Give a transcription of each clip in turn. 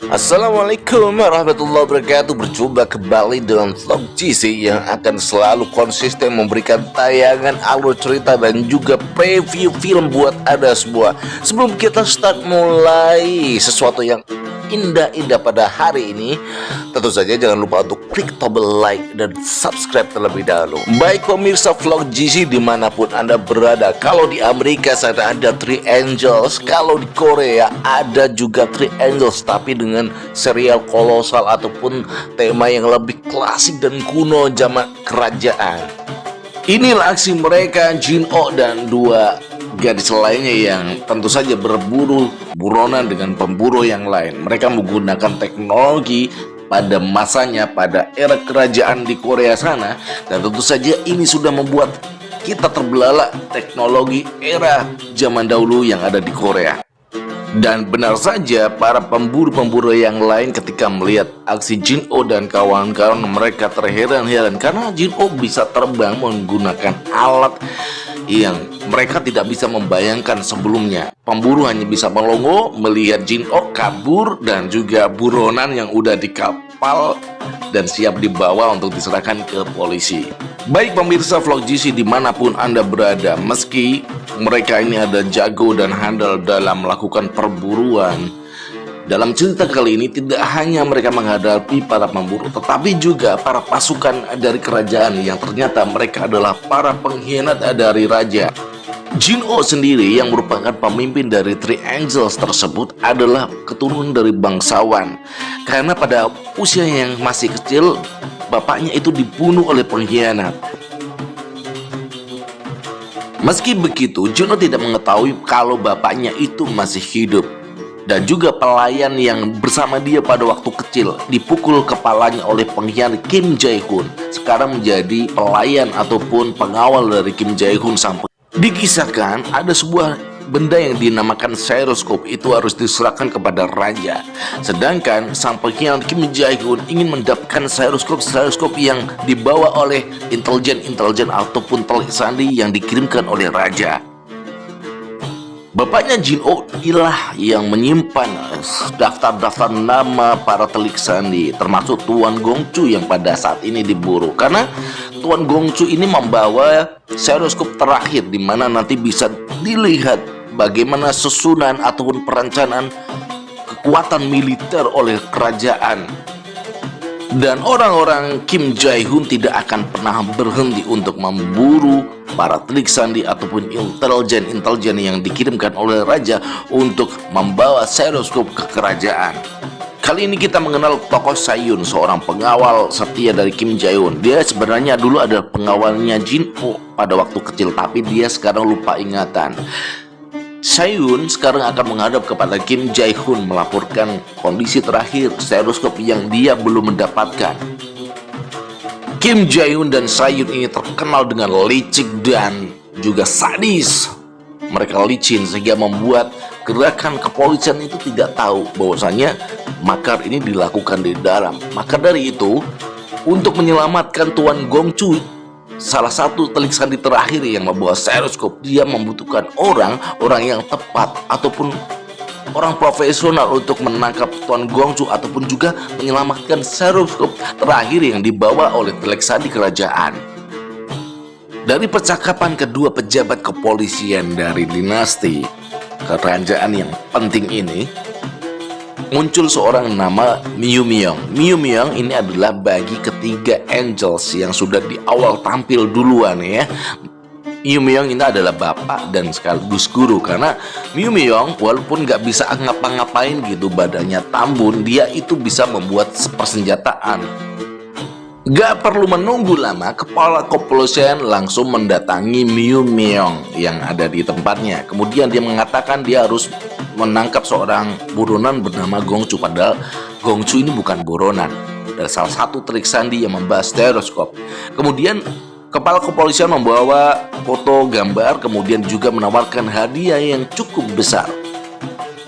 Assalamualaikum warahmatullahi wabarakatuh. Berjumpa kembali dalam vlog GC yang akan selalu konsisten memberikan tayangan, alur cerita, dan juga preview film buat Anda semua. Sebelum kita start mulai sesuatu yang indah-indah pada hari ini, tentu saja jangan lupa untuk klik tombol like dan subscribe terlebih dahulu. Baik pemirsa vlog GC dimanapun Anda berada, kalau di Amerika sana ada Three Angels, kalau di Korea ada juga Three Angels tapi dengan serial kolosal ataupun tema yang lebih klasik dan kuno zaman kerajaan. Inilah aksi mereka, Jin-Oh dan dua gadis lainnya yang tentu saja berburu buronan dengan pemburu yang lain. Mereka menggunakan teknologi pada masanya, pada era kerajaan di Korea sana, dan tentu saja ini sudah membuat kita terbelalak teknologi era zaman dahulu yang ada di Korea. Dan benar saja, para pemburu-pemburu yang lain ketika melihat aksi Jin-Oh dan kawan-kawan mereka terheran-heran karena Jin-Oh bisa terbang menggunakan alat yang mereka tidak bisa membayangkan sebelumnya. Pemburu hanya bisa melongo melihat Jin-Oh kabur dan juga buronan yang udah di kapal dan siap dibawa untuk diserahkan ke polisi. Baik pemirsa vlog GC dimanapun Anda berada, meski mereka ini ada jago dan handal dalam melakukan perburuan, dalam cerita kali ini tidak hanya mereka menghadapi para pemburu, tetapi juga para pasukan dari kerajaan yang ternyata mereka adalah para pengkhianat dari raja. Jin-Oh sendiri yang merupakan pemimpin dari Three Angels tersebut adalah keturunan dari bangsawan. Karena pada usia yang masih kecil, bapaknya itu dibunuh oleh pengkhianat. Meski begitu, Jin-Oh tidak mengetahui kalau bapaknya itu masih hidup. Dan juga pelayan yang bersama dia pada waktu kecil dipukul kepalanya oleh pengkhianat Kim Jae-hoon, sekarang menjadi pelayan ataupun pengawal dari Kim Jae-hoon. Sampai dikisahkan ada sebuah benda yang dinamakan stetoskop itu harus diserahkan kepada raja, sedangkan sang pengkhianat Kim Jae-hoon ingin mendapatkan stetoskop yang dibawa oleh intelijen ataupun telik sandi yang dikirimkan oleh raja. Bapaknya Jin-Oh ialah yang menyimpan daftar-daftar nama para telik sandi, termasuk Tuan Gongchu yang pada saat ini diburu. Karena Tuan Gongchu ini membawa stetoskop terakhir di mana nanti bisa dilihat bagaimana susunan ataupun perencanaan kekuatan militer oleh kerajaan. Dan orang-orang Kim Jae-hoon tidak akan pernah berhenti untuk memburu para telik sandi ataupun intelijen yang dikirimkan oleh raja untuk membawa stetoskop ke kerajaan. Kali ini kita mengenal tokoh Sayun, seorang pengawal setia dari Kim Jae-hoon. Dia sebenarnya dulu ada pengawalnya Jin-Oh pada waktu kecil, tapi dia sekarang lupa ingatan. Sayun sekarang akan menghadap kepada Kim Jae-hoon melaporkan kondisi terakhir stetoskop yang dia belum mendapatkan. Kim Jae-hoon dan Sayun ini terkenal dengan licik dan juga sadis. Mereka licin sehingga membuat gerakan kepolisian itu tidak tahu bahwasanya makar ini dilakukan di dalam. Maka dari itu, untuk menyelamatkan Tuan Gongchu, salah satu telik sandi terakhir yang membawa stetoskop, dia membutuhkan orang yang tepat ataupun orang profesional untuk menangkap Tuan Gongchu ataupun juga menyelamatkan stetoskop terakhir yang dibawa oleh telik sandi kerajaan. Dari percakapan kedua pejabat kepolisian dari dinasti kerajaan yang penting ini, muncul seorang nama Miu Myung. Miu Myung ini adalah bagi ketiga Angels yang sudah di awal tampil duluan ya. Miu Myung ini adalah bapak dan sekaligus guru, karena Miu Myung walaupun nggak bisa ngapa-ngapain gitu, badannya tambun, dia itu bisa membuat persenjataan. Gak perlu menunggu lama, kepala kepolisian langsung mendatangi Miu Myung yang ada di tempatnya. Kemudian dia mengatakan dia harus menangkap seorang buronan bernama Gongchu. Padahal Gongchu ini bukan buronan, adalah salah satu telik sandi yang membahas stetoskop. Kemudian kepala kepolisian membawa foto gambar, kemudian juga menawarkan hadiah yang cukup besar.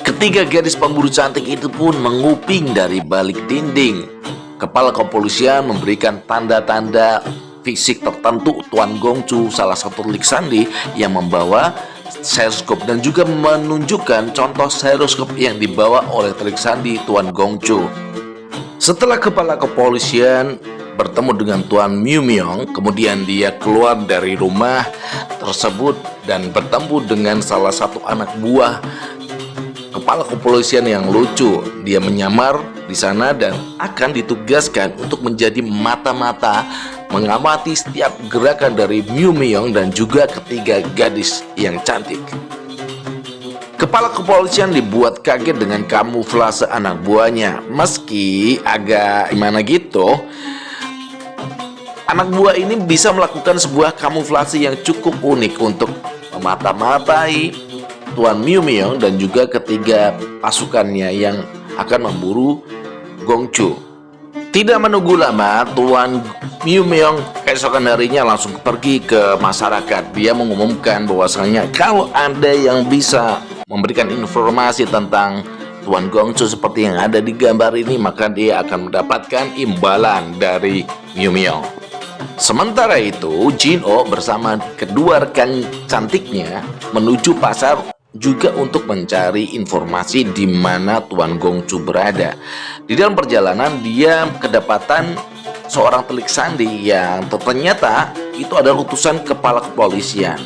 Ketiga gadis pemburu cantik itu pun menguping dari balik dinding. Kepala kepolisian memberikan tanda-tanda fisik tertentu Tuan Gongchu, salah satu telik sandi yang membawa seroskop dan juga menunjukkan contoh seroskop yang dibawa oleh telik sandi Tuan Gongcu. Setelah kepala kepolisian bertemu dengan Tuan Miu Miong, kemudian dia keluar dari rumah tersebut dan bertemu dengan salah satu anak buah kepala kepolisian yang lucu. Dia menyamar di sana dan akan ditugaskan untuk menjadi mata-mata mengamati setiap gerakan dari Miu Miong dan juga ketiga gadis yang cantik. Kepala kepolisian dibuat kaget dengan kamuflase anak buahnya. Meski agak gimana gitu, anak buah ini bisa melakukan sebuah kamuflase yang cukup unik untuk memata-matai Tuan Miu Miong dan juga ketiga pasukannya yang akan memburu Gongcu. Tidak menunggu lama, Tuan Miu Miong keesokan harinya langsung pergi ke masyarakat. Dia mengumumkan bahwasanya kalau ada yang bisa memberikan informasi tentang Tuan Gongcu seperti yang ada di gambar ini, maka dia akan mendapatkan imbalan dari Miu Miong. Sementara itu, Jin-Oh bersama kedua rekan cantiknya menuju pasar juga untuk mencari informasi di mana Tuan Gongcu berada. Di dalam perjalanan dia kedapatan seorang telik sandi yang ternyata itu adalah utusan kepala kepolisian.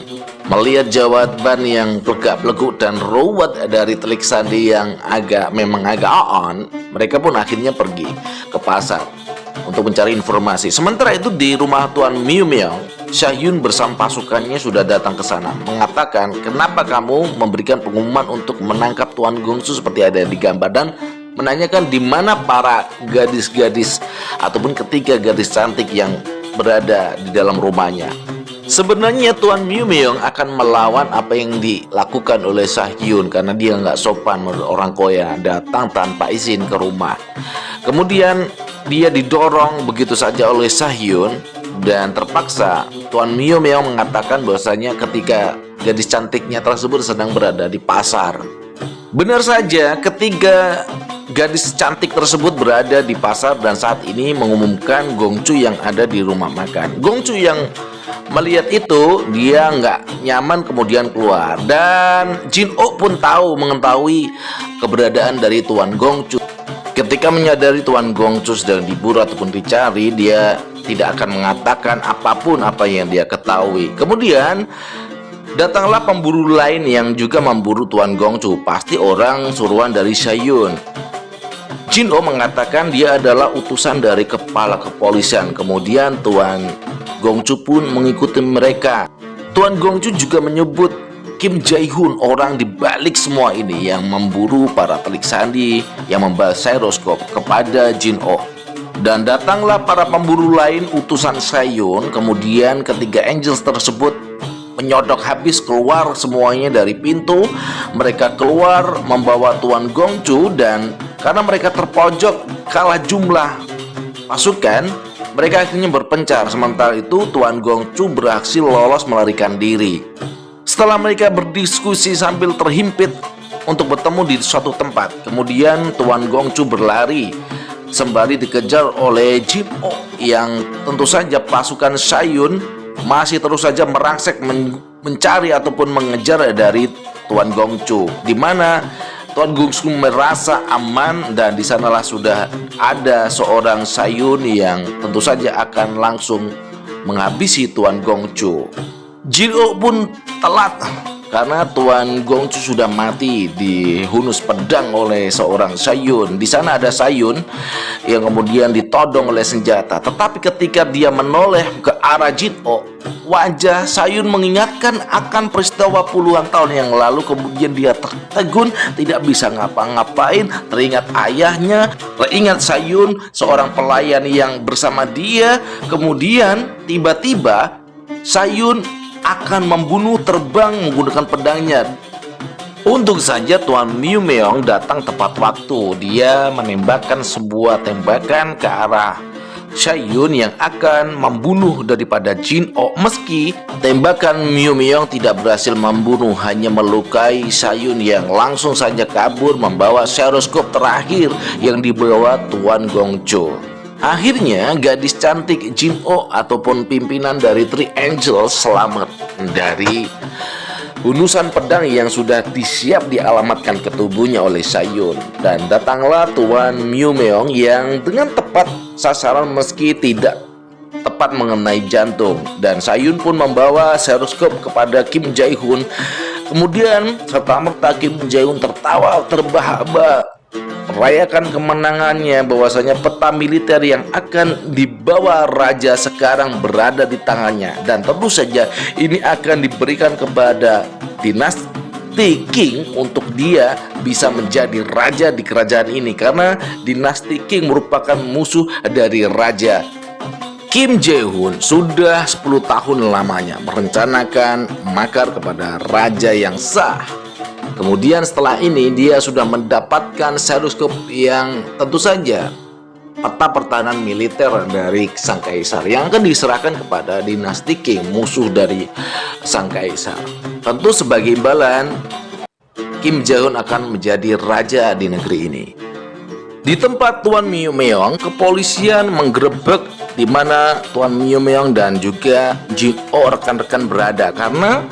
Melihat jawaban yang plegak-pleguk dan ruwet dari telik sandi yang memang agak on, mereka pun akhirnya pergi ke pasar untuk mencari informasi. Sementara itu di rumah Tuan Miu Miong, Sha-hyun bersama pasukannya sudah datang ke sana, mengatakan, "Kenapa kamu memberikan pengumuman untuk menangkap Tuan Gongcu seperti ada di gambar?" dan menanyakan di mana para gadis-gadis ataupun ketiga gadis cantik yang berada di dalam rumahnya. Sebenarnya Tuan Miu Miong akan melawan apa yang dilakukan oleh Sha-hyun karena dia nggak sopan menurut orang Korea datang tanpa izin ke rumah. Kemudian dia didorong begitu saja oleh Sha-hyun dan terpaksa Tuan Miu Miong mengatakan bahwasanya ketika gadis cantiknya tersebut sedang berada di pasar. Benar saja, ketiga gadis cantik tersebut berada di pasar dan saat ini mengumumkan Gongcu yang ada di rumah makan. Gongcu yang melihat itu, dia nggak nyaman kemudian keluar. Dan Jin-Oh pun mengetahui keberadaan dari Tuan Gongcu. Ketika menyadari Tuan Gongcu sedang diburu ataupun dicari, dia tidak akan mengatakan apapun apa yang dia ketahui. Kemudian datanglah pemburu lain yang juga memburu Tuan Gongcu. Pasti orang suruhan dari Sha-hyun. Jin-Oh mengatakan dia adalah utusan dari kepala kepolisian. Kemudian Tuan Gongcu pun mengikuti mereka. Tuan Gongcu juga menyebut Kim Jae-hoon, orang di balik semua ini yang memburu para telik sandi yang membawa seroskop kepada Jin-Oh. Dan datanglah para pemburu lain utusan Sha-hyun. Kemudian ketiga angels tersebut menyodok habis keluar semuanya dari pintu. Mereka keluar membawa Tuan Gongcu dan karena mereka terpojok kalah jumlah pasukan, mereka akhirnya berpencar. Sementara itu Tuan Gongcu berhasil lolos melarikan diri. Setelah mereka berdiskusi sambil terhimpit untuk bertemu di suatu tempat, kemudian Tuan Gongcu berlari sembari dikejar oleh Jin-Oh yang tentu saja pasukan Sha-hyun masih terus saja merangsek mencari ataupun mengejar dari Tuan Gongcu, di mana Tuan Gongcu merasa aman dan di sanalah sudah ada seorang Sha-hyun yang tentu saja akan langsung menghabisi Tuan Gongcu. Jin-Oh pun telat karena Tuan Gongcu sudah mati dihunus pedang oleh seorang Sha-hyun. Di sana ada Sha-hyun yang kemudian ditodong oleh senjata. Tetapi ketika dia menoleh ke arah Jin-Oh, wajah Sha-hyun mengingatkan akan peristiwa puluhan tahun yang lalu. Kemudian dia tertegun, tidak bisa ngapa-ngapain, teringat ayahnya, teringat Sha-hyun, seorang pelayan yang bersama dia. Kemudian tiba-tiba Sha-hyun akan membunuh terbang menggunakan pedangnya. Untung saja Tuan Miu Miong datang tepat waktu. Dia menembakkan sebuah tembakan ke arah Sha-hyun yang akan membunuh daripada Jin-Oh. Meski tembakan Miu Miong tidak berhasil membunuh, hanya melukai Sha-hyun yang langsung saja kabur membawa seroskop terakhir yang dibawa Tuan Gongcu. Akhirnya gadis cantik Jin-Oh ataupun pimpinan dari Three Angels selamat dari hunusan pedang yang sudah disiap dialamatkan ke tubuhnya oleh Sayun. Dan datanglah Tuan Myeomeong yang dengan tepat sasaran meski tidak tepat mengenai jantung. Dan Sayun pun membawa seroskop kepada Kim Jae-hoon. Kemudian serta-merta Kim Jae-hoon tertawa terbahak-bahak merayakan kemenangannya, bahwasanya peta militer yang akan dibawa raja sekarang berada di tangannya. Dan tentu saja ini akan diberikan kepada dinasti King untuk dia bisa menjadi raja di kerajaan ini, karena dinasti King merupakan musuh dari raja. Kim Jae-hoon sudah 10 tahun lamanya merencanakan makar kepada raja yang sah. Kemudian setelah ini dia sudah mendapatkan seroskop yang tentu saja peta pertahanan militer dari sang kaisar yang akan diserahkan kepada dinasti King, musuh dari sang kaisar. Tentu sebagai imbalan, Kim Jae-hoon akan menjadi raja di negeri ini. Di tempat Tuan Myeomeong, kepolisian menggerebek di mana Tuan Myeomeong dan juga Jin-oh rekan-rekan berada, karena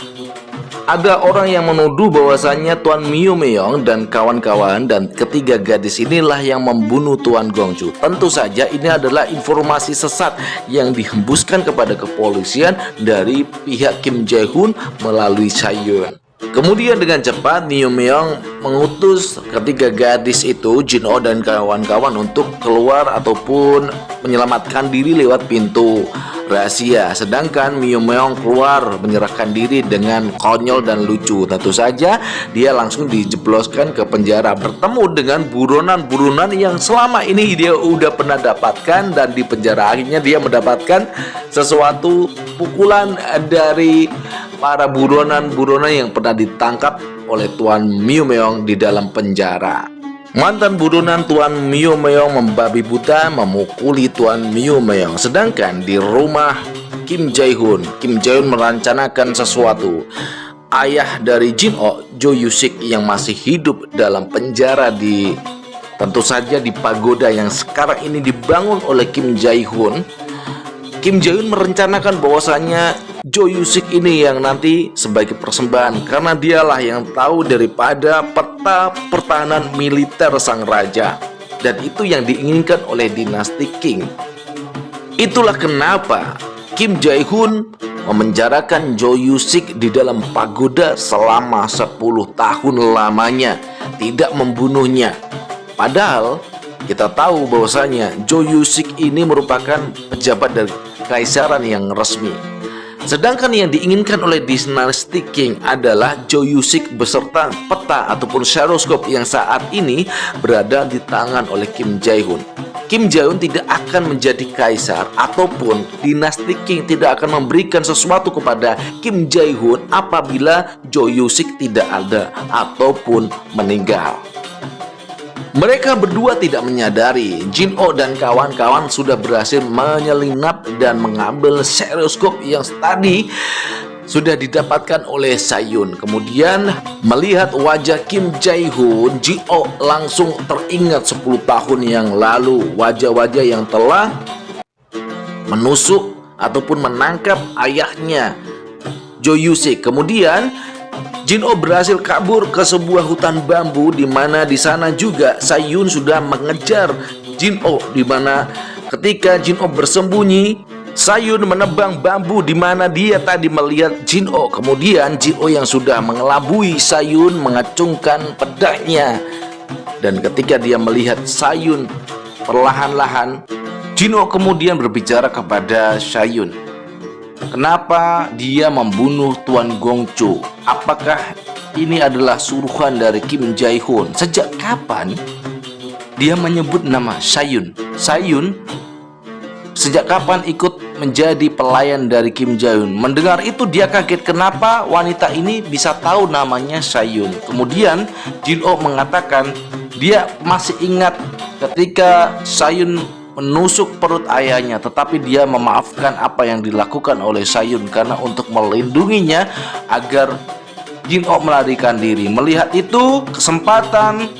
ada orang yang menuduh bahwasannya Tuan Myeomeong dan kawan-kawan dan ketiga gadis inilah yang membunuh Tuan Gongchu. Tentu saja ini adalah informasi sesat yang dihembuskan kepada kepolisian dari pihak Kim Jae-hoon melalui Sayun. Kemudian dengan cepat Myeomeong mengutus ketiga gadis itu, Jin-oh dan kawan-kawan, untuk keluar ataupun menyelamatkan diri lewat pintu rahasia. Sedangkan Myeomeong keluar menyerahkan diri dengan konyol dan lucu. Tentu saja dia langsung dijebloskan ke penjara, bertemu dengan buronan-buronan yang selama ini dia udah pernah dapatkan, dan di penjara akhirnya dia mendapatkan sesuatu pukulan dari para buronan-buronan yang pernah ditangkap oleh Tuan Myeomeong di dalam penjara. Mantan buronan Tuan Myeomeong membabi buta memukuli Tuan Myeomeong. Sedangkan di rumah Kim Jae-hoon merancanakan sesuatu. Ayah dari Jin-oh, Jo Yusik, yang masih hidup dalam penjara tentu saja di pagoda yang sekarang ini dibangun oleh Kim Jae-hoon. Kim Jae-hoon merencanakan bahwasanya Jo Yusik ini yang nanti sebagai persembahan, karena dialah yang tahu daripada peta pertahanan militer sang raja, dan itu yang diinginkan oleh dinasti King. Itulah kenapa Kim Jae-hoon memenjarakan Jo Yusik di dalam pagoda selama 10 tahun lamanya, tidak membunuhnya. Padahal kita tahu bahwasanya Jo Yusik ini merupakan pejabat dari kekaisaran yang resmi. Sedangkan yang diinginkan oleh dinasti King adalah Jo Yusik beserta peta ataupun seroskop yang saat ini berada di tangan oleh Kim Jae-hoon. Kim Jae-hoon tidak akan menjadi kaisar ataupun dinasti King tidak akan memberikan sesuatu kepada Kim Jae-hoon apabila Jo Yusik tidak ada ataupun meninggal. Mereka berdua tidak menyadari Jin-oh dan kawan-kawan sudah berhasil menyelinap dan mengambil seroskop yang tadi sudah didapatkan oleh Sayun. Kemudian melihat wajah Kim Jae-hoon, Jin-oh langsung teringat 10 tahun yang lalu, wajah-wajah yang telah menusuk ataupun menangkap ayahnya Jo Yusik. Kemudian Jin-oh berhasil kabur ke sebuah hutan bambu, di mana di sana juga Sayun sudah mengejar Jin-oh, di mana ketika Jin-oh bersembunyi, Sayun menebang bambu di mana dia tadi melihat Jin-oh. Kemudian Jin-oh yang sudah mengelabui Sayun mengacungkan pedangnya, dan ketika dia melihat Sayun perlahan-lahan, Jin-oh kemudian berbicara kepada Sayun. Kenapa dia membunuh Tuan Gongchu? Apakah ini adalah suruhan dari Kim Jae-hoon? Sejak kapan dia menyebut nama Sayun? Sayun sejak kapan ikut menjadi pelayan dari Kim Jae-hoon? Mendengar itu dia kaget, kenapa wanita ini bisa tahu namanya Sayun. Kemudian Jin-oh mengatakan dia masih ingat ketika Sayun menusuk perut ayahnya, tetapi dia memaafkan apa yang dilakukan oleh Sayun karena untuk melindunginya agar Jin-oh melarikan diri. Melihat itu kesempatan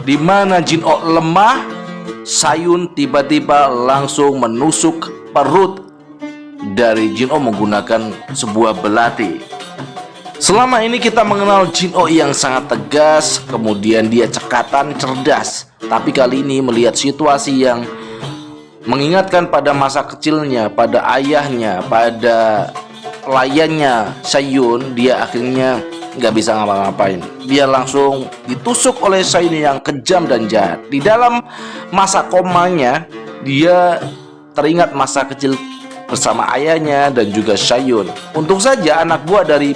di mana Jin-oh lemah, Sayun tiba-tiba langsung menusuk perut dari Jin-oh menggunakan sebuah belati. Selama ini kita mengenal Jin-Oh yang sangat tegas, kemudian dia cekatan, cerdas. Tapi kali ini melihat situasi yang mengingatkan pada masa kecilnya, pada ayahnya, pada pelayannya Sayun, dia akhirnya nggak bisa ngapa-ngapain. Dia langsung ditusuk oleh Sayun yang kejam dan jahat. Di dalam masa komanya, dia teringat masa kecil bersama ayahnya dan juga Sayun. Untung saja anak buah dari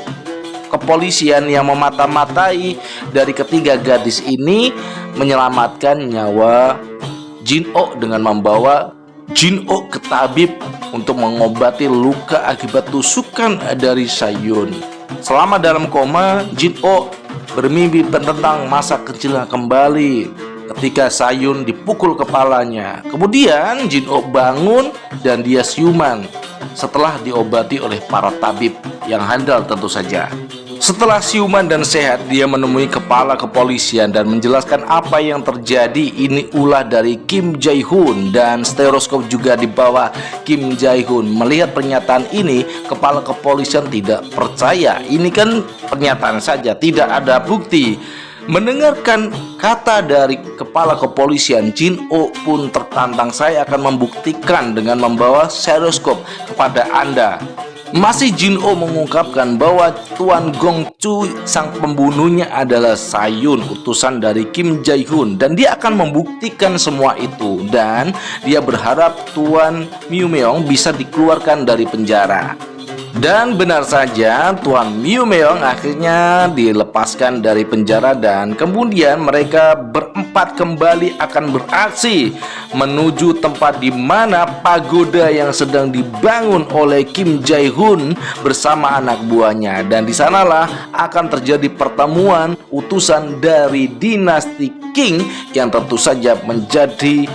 kepolisian yang memata-matai dari ketiga gadis ini menyelamatkan nyawa Jin-Oh dengan membawa Jin-Oh ke tabib untuk mengobati luka akibat tusukan dari Sayun. Selama dalam koma, Jin-Oh bermimpi tentang masa kecilnya kembali ketika Sayun dipukul kepalanya. Kemudian Jin-Oh bangun dan dia siuman setelah diobati oleh para tabib yang handal tentu saja. Setelah siuman dan sehat, dia menemui kepala kepolisian dan menjelaskan apa yang terjadi. Ini ulah dari Kim Jae-hoon dan stereoskop juga di bawah Kim Jae-hoon. Melihat pernyataan ini, kepala kepolisian tidak percaya. Ini kan pernyataan saja, tidak ada bukti. Mendengarkan kata dari kepala kepolisian, Jin-Oh pun tertantang. Saya akan membuktikan dengan membawa stereoskop kepada Anda. Masih Jin-Oh mengungkapkan bahwa Tuan Gong-chu sang pembunuhnya adalah Sayun, utusan dari Kim Jae-hoon, dan dia akan membuktikan semua itu. Dan dia berharap Tuan Miu Meong bisa dikeluarkan dari penjara. Dan benar saja, Tuan Miu Meong akhirnya dilepaskan dari penjara dan kemudian mereka berempat kembali akan beraksi menuju tempat di mana pagoda yang sedang dibangun oleh Kim Jae-hoon bersama anak buahnya. Dan di sanalah akan terjadi pertemuan utusan dari dinasti Qing yang tentu saja menjadi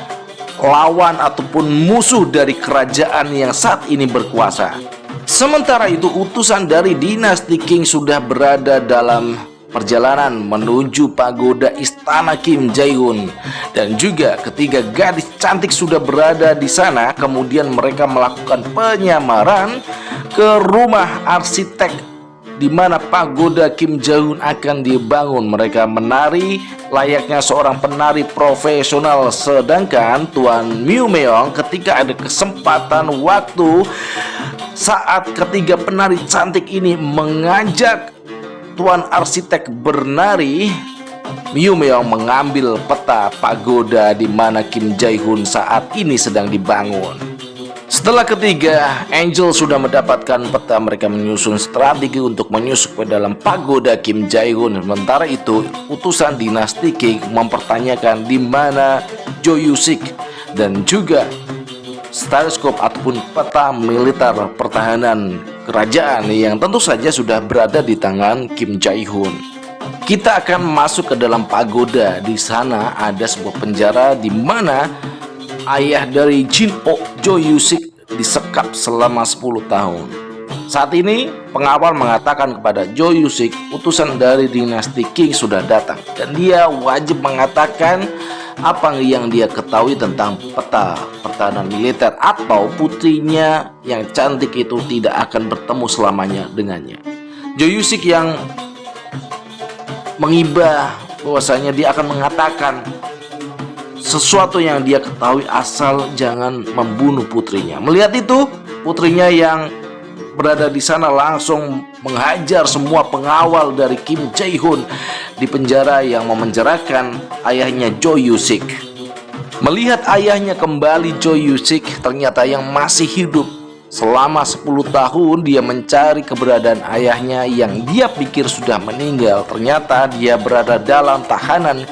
lawan ataupun musuh dari kerajaan yang saat ini berkuasa. Sementara itu, utusan dari dinasti Qing sudah berada dalam perjalanan menuju pagoda istana Kim Jae-hoon, dan juga ketiga gadis cantik sudah berada di sana. Kemudian mereka melakukan penyamaran ke rumah arsitek di mana pagoda Kim Jae-hoon akan dibangun. Mereka menari layaknya seorang penari profesional, sedangkan Tuan Miu Meong ketika ada kesempatan waktu saat ketiga penari cantik ini mengajak Tuan arsitek bernari, Miu Meong mengambil peta pagoda di mana Kim Jae-hoon saat ini sedang dibangun. Setelah ketiga Angel sudah mendapatkan peta, mereka menyusun strategi untuk menyusup ke dalam pagoda Kim Jae-hoon. Sementara itu, utusan dinasti Qing mempertanyakan di mana Jo Yusik dan juga stereoskop ataupun peta militer pertahanan kerajaan yang tentu saja sudah berada di tangan Kim Jae-hoon. Kita akan masuk ke dalam pagoda. Di sana ada sebuah penjara di mana ayah dari Jin-Oh, Jo Yusik, disekap selama 10 tahun. Saat ini pengawal mengatakan kepada Jo Yusik, utusan dari dinasti Qing sudah datang dan dia wajib mengatakan apa yang dia ketahui tentang peta pertahanan militer, atau putrinya yang cantik itu tidak akan bertemu selamanya dengannya. Jo Yusik yang mengibah bahwasanya dia akan mengatakan sesuatu yang dia ketahui asal jangan membunuh putrinya. Melihat itu, putrinya yang berada di sana langsung menghajar semua pengawal dari Kim Jae-hoon di penjara yang memenjarakan ayahnya Jo Yusik. Melihat ayahnya kembali, Jo Yusik ternyata yang masih hidup. Selama 10 tahun dia mencari keberadaan ayahnya yang dia pikir sudah meninggal. Ternyata dia berada dalam tahanan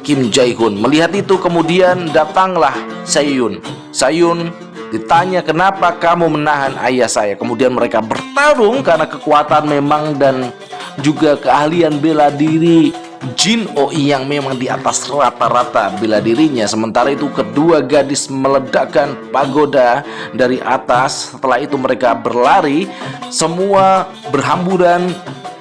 Kim Jae-hoon. Melihat itu kemudian datanglah Sayun. Sayun ditanya, kenapa kamu menahan ayah saya? Kemudian mereka bertarung karena kekuatan memang dan juga keahlian bela diri Jin-Oh yang memang di atas rata-rata bela dirinya. Sementara itu kedua gadis meledakkan pagoda dari atas. Setelah itu mereka berlari, semua berhamburan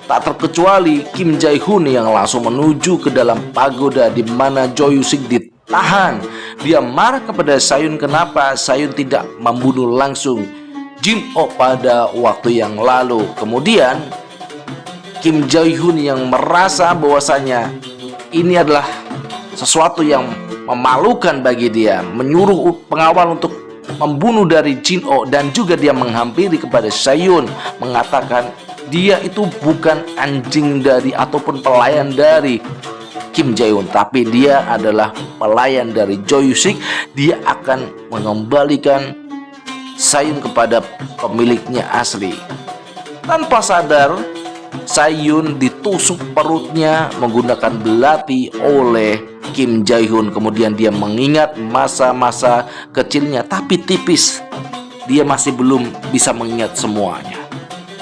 tak terkecuali Kim Jae-hoon yang langsung menuju ke dalam pagoda di mana Jo Yusik ditahan. Dia marah kepada Sayun, kenapa Sayun tidak membunuh langsung Jin-Oh pada waktu yang lalu. Kemudian Kim Jae-hyun yang merasa bahwasanya ini adalah sesuatu yang memalukan bagi dia, menyuruh pengawal untuk membunuh dari Jin-oh, dan juga dia menghampiri kepada Saehyun mengatakan dia itu bukan anjing dari ataupun pelayan dari Kim Jae-hyun, tapi dia adalah pelayan dari Jo Yusik. Dia akan mengembalikan Saehyun kepada pemiliknya asli. Tanpa sadar, Saehyun ditusuk perutnya menggunakan belati oleh Kim Jae-hyun. Kemudian dia mengingat masa-masa kecilnya, tapi tipis. Dia masih belum bisa mengingat semuanya.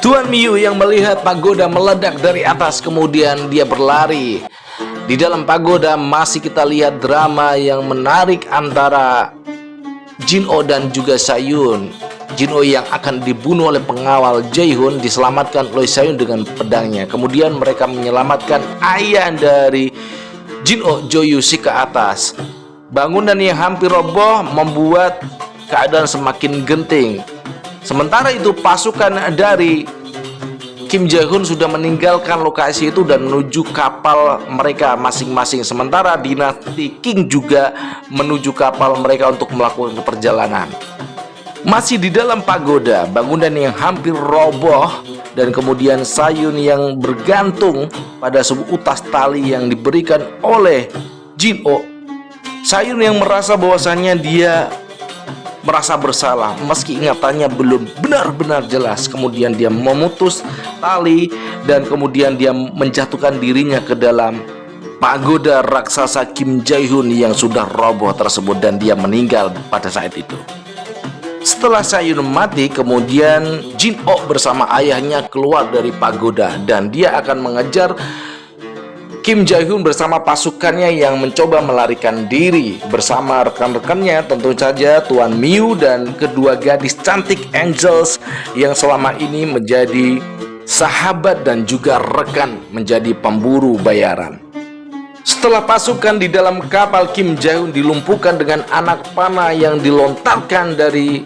Tuan Miyu yang melihat pagoda meledak dari atas, kemudian dia berlari. Di dalam pagoda masih kita lihat drama yang menarik antara Jin-oh dan juga Saehyun. Jin-oh yang akan dibunuh oleh pengawal Jae-hyun diselamatkan oleh Saehyun dengan pedangnya. Kemudian mereka menyelamatkan ayah dari Jin-oh, Jo Yusik, ke atas. Bangunan yang hampir roboh membuat keadaan semakin genting. Sementara itu pasukan dari Kim Jae-hyun sudah meninggalkan lokasi itu dan menuju kapal mereka masing-masing. Sementara dinasti King juga menuju kapal mereka untuk melakukan perjalanan. Masih di dalam pagoda, bangunan yang hampir roboh, dan kemudian Saehyun yang bergantung pada sebuah utas tali yang diberikan oleh Jin-oh. Saehyun yang merasa bahwasannya dia merasa bersalah meski ingatannya belum benar-benar jelas. Kemudian dia memutus tali dan kemudian dia menjatuhkan dirinya ke dalam pagoda raksasa Kim Jae-hyun yang sudah roboh tersebut, dan dia meninggal pada saat itu. Setelah Saehyun mati, kemudian Jin-oh bersama ayahnya keluar dari pagoda dan dia akan mengejar Kim Jae-hyun bersama pasukannya yang mencoba melarikan diri bersama rekan-rekannya, tentu saja Tuan Miyu dan kedua gadis cantik Angels yang selama ini menjadi sahabat dan juga rekan menjadi pemburu bayaran. Setelah pasukan di dalam kapal Kim Jae-hyun dilumpuhkan dengan anak panah yang dilontarkan dari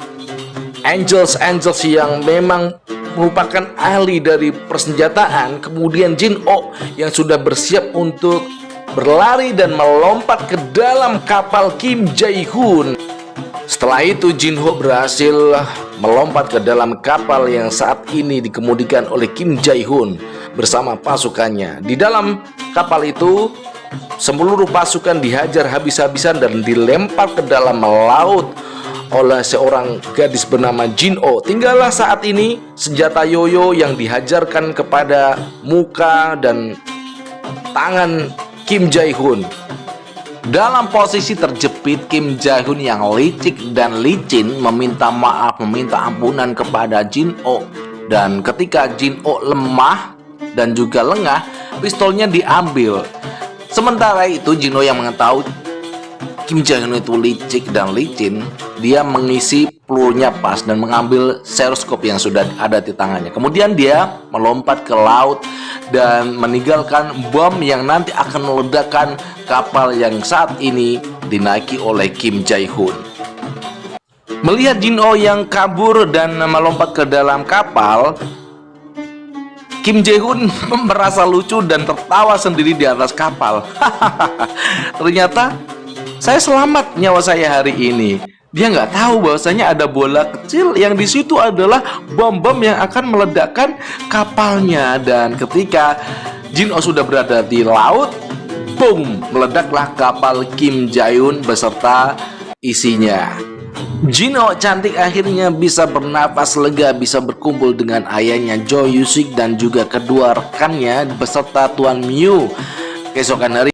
Angels yang memang merupakan ahli dari persenjataan, kemudian Jin-oh yang sudah bersiap untuk berlari dan melompat ke dalam kapal Kim Jae-hyun. Setelah itu Jin-oh berhasil melompat ke dalam kapal yang saat ini dikemudikan oleh Kim Jae-hyun bersama pasukannya. Di dalam kapal itu seluruh pasukan dihajar habis-habisan dan dilempar ke dalam laut oleh seorang gadis bernama Jin-oh. Tinggallah saat ini senjata yoyo yang dihajarkan kepada muka dan tangan Kim Jae-hyun. Dalam posisi terjepit, Kim Jae-hyun yang licik dan licin meminta maaf, meminta ampunan kepada Jin-oh. Dan ketika Jin-oh lemah dan juga lengah, pistolnya diambil. Sementara itu Jin-oh yang mengetahui Kim Jae-hyun itu licik dan licin, dia mengisi pelurunya pas dan mengambil seroskop yang sudah ada di tangannya. Kemudian dia melompat ke laut dan meninggalkan bom yang nanti akan meledakkan kapal yang saat ini dinaiki oleh Kim Jae-hyun. Melihat Jin-oh yang kabur dan melompat ke dalam kapal, Kim Jae-hyun merasa lucu dan tertawa sendiri di atas kapal. Ternyata saya selamat nyawa saya hari ini. Dia nggak tahu bahwasanya ada bola kecil yang di situ adalah bom-bom yang akan meledakkan kapalnya. Dan ketika Jin-oh sudah berada di laut, boom, meledaklah kapal Kim Jae-hyun beserta isinya. Jin-oh cantik akhirnya bisa bernapas lega, bisa berkumpul dengan ayahnya Jo Yusik dan juga kedua rekannya beserta Tuan Miyu. Keesokan hari